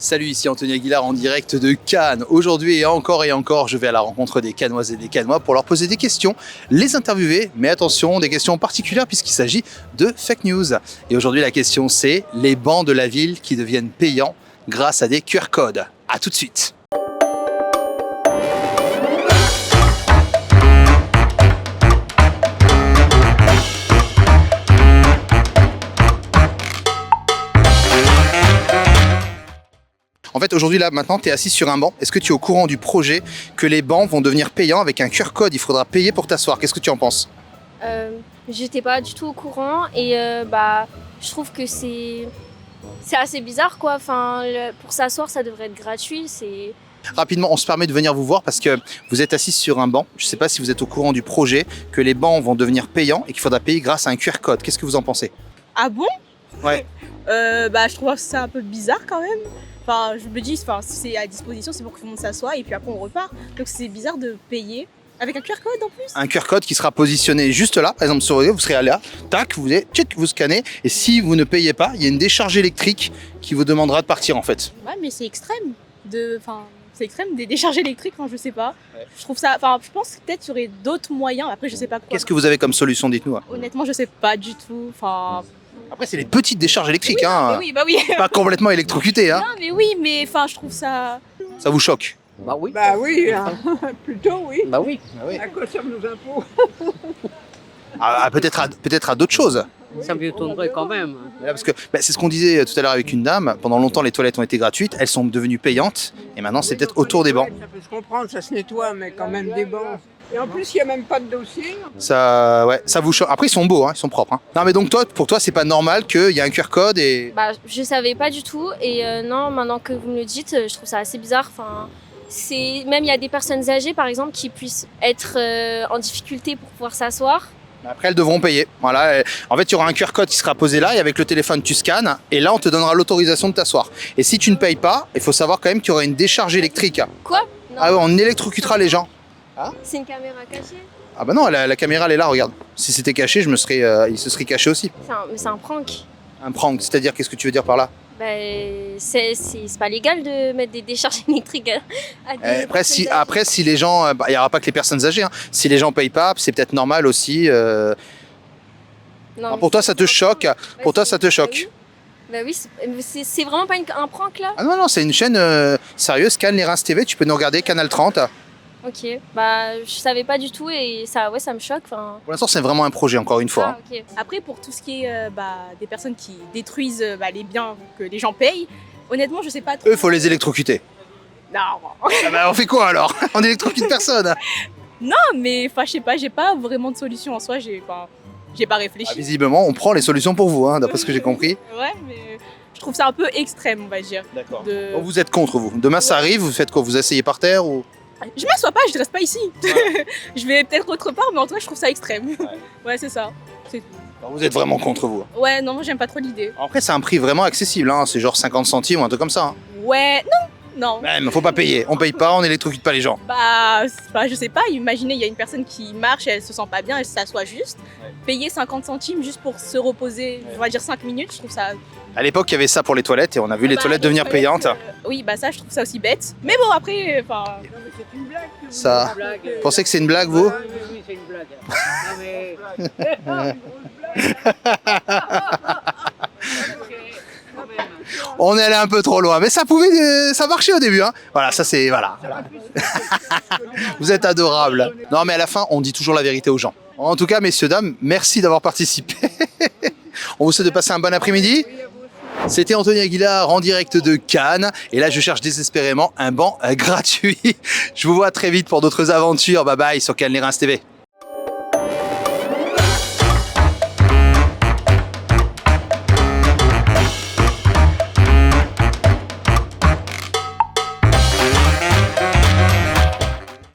Salut, ici Anthony Aguilar en direct de Cannes. Aujourd'hui et encore, je vais à la rencontre des Cannoises et des Cannois pour leur poser des questions, les interviewer, mais attention, des questions particulières puisqu'il s'agit de fake news. Et aujourd'hui, la question c'est les bancs de la ville qui deviennent payants grâce à des QR codes. A tout de suite. En fait, aujourd'hui, là, maintenant, tu es assis sur un banc. Est-ce que tu es au courant du projet que les bancs vont devenir payants avec un QR code? Il faudra payer pour t'asseoir. Qu'est-ce que tu en penses? J'étais pas du tout au courant et je trouve que c'est assez bizarre quoi. Enfin, pour s'asseoir, ça devrait être gratuit. Rapidement, on se permet de venir vous voir parce que vous êtes assis sur un banc. Je ne sais pas si vous êtes au courant du projet que les bancs vont devenir payants et qu'il faudra payer grâce à un QR code. Qu'est-ce que vous en pensez? Ah bon? Ouais. Je trouve que c'est un peu bizarre quand même. Enfin, je me dis, si c'est à disposition, c'est pour que tout le monde s'assoie et puis après on repart. Donc c'est bizarre de payer avec un QR code en plus. Un QR code qui sera positionné juste là, par exemple sur vous serez allé là, tac, vous scannez et si vous ne payez pas, il y a une décharge électrique qui vous demandera de partir en fait. Ouais, mais c'est extrême. C'est extrême des décharges électriques, je sais pas. Ouais. Je trouve ça. Enfin, je pense que peut-être qu'il y aurait d'autres moyens. Après, je sais pas quoi. Qu'est-ce que vous avez comme solution, dites-nous? Honnêtement, je sais pas du tout. Enfin. Après, c'est les petites décharges électriques, oui, hein. Oui. Pas complètement électrocuté, hein. Non, mais oui, mais enfin, je trouve ça. Ça vous choque? Bah oui. Bah oui, plutôt oui. Bah oui. À quoi servent nos impôts? Peut-être à d'autres choses. Ça me étonnerait quand même. Parce que c'est ce qu'on disait tout à l'heure avec une dame. Pendant longtemps, les toilettes ont été gratuites. Elles sont devenues payantes. Et maintenant, c'est peut-être autour des bancs. Ça peut se comprendre, ça se nettoie, mais quand même des bancs. Et en plus, il n'y a même pas de dossier. Ça vous choque. Après, ils sont beaux, hein, ils sont propres. Hein. Non, mais donc pour toi, c'est pas normal qu'il y ait un QR code et. Je savais pas du tout et non, maintenant que vous me le dites, je trouve ça assez bizarre. Enfin, même il y a des personnes âgées, par exemple, qui puissent être en difficulté pour pouvoir s'asseoir. Après, elles devront payer. Voilà. En fait, il y aura un QR code qui sera posé là et avec le téléphone, tu scannes et là, on te donnera l'autorisation de t'asseoir. Et si tu ne payes pas, il faut savoir quand même qu'il y aura une décharge électrique. Quoi? Non. Ah ouais, on électrocutera les gens. C'est une caméra cachée? Ah bah non, la caméra, elle est là, regarde. Si c'était caché, il se serait caché aussi. Mais c'est un prank. Un prank, c'est-à-dire, qu'est-ce que tu veux dire par là? C'est pas légal de mettre des décharges électriques à des Après, si les gens... Il n'y aura pas que les personnes âgées. Hein. Si les gens payent pas, c'est peut-être normal aussi. Non, pour toi, ça te choque. Pour toi, ça te choque. Bah oui, c'est vraiment pas un prank là? Ah non, c'est une chaîne sérieuse, Cannes les Reims TV. Tu peux nous regarder, Canal 30. Ok, je savais pas du tout et ça me choque. Pour l'instant, c'est vraiment un projet, encore une fois. Okay. Après, pour tout ce qui est des personnes qui détruisent les biens que les gens payent, honnêtement, je sais pas trop. Eux, faut les électrocuter. Non. On fait quoi alors? On électrocute personne. Non, mais je sais pas, j'ai pas vraiment de solution en soi. J'ai pas réfléchi. Visiblement, on prend les solutions pour vous, hein, d'après ce que j'ai compris. Ouais, mais je trouve ça un peu extrême, on va dire. D'accord. Donc vous êtes contre, vous. Demain, ça arrive, vous faites quoi? Vous asseyez par terre ou... Je m'assois pas, je reste pas ici. Ouais. Je vais peut-être autre part, mais en tout cas, je trouve ça extrême. Ouais, c'est ça. Alors vous êtes vraiment contre, vous? Ouais, non, moi, j'aime pas trop l'idée. Après, c'est un prix vraiment accessible, hein. C'est genre 50 centimes ou un truc comme ça. Hein. Ouais, non. Mais faut pas payer. On paye pas, on électrocute pas les gens. Je sais pas, imaginez, il y a une personne qui marche, elle se sent pas bien, elle s'assoit juste. Ouais. Payer 50 centimes juste pour se reposer, on va dire 5 minutes, je trouve ça... À l'époque, il y avait ça pour les toilettes et on a vu les toilettes devenir payantes. Oui, ça, je trouve ça aussi bête. Mais bon, après, Non, mais c'est une blague. Ça... Vous pensez que c'est une blague, vous? Oui, c'est une blague. Non, mais... On est allé un peu trop loin, mais ça marchait au début, hein. Voilà, ça c'est... Voilà. Vous êtes adorables. Non, mais à la fin, on dit toujours la vérité aux gens. En tout cas, messieurs, dames, merci d'avoir participé. On vous souhaite de passer un bon après-midi. C'était Anthony Aguilar en direct de Cannes. Et là, je cherche désespérément un banc gratuit. Je vous vois très vite pour d'autres aventures. Bye bye sur Cannes les Reims TV.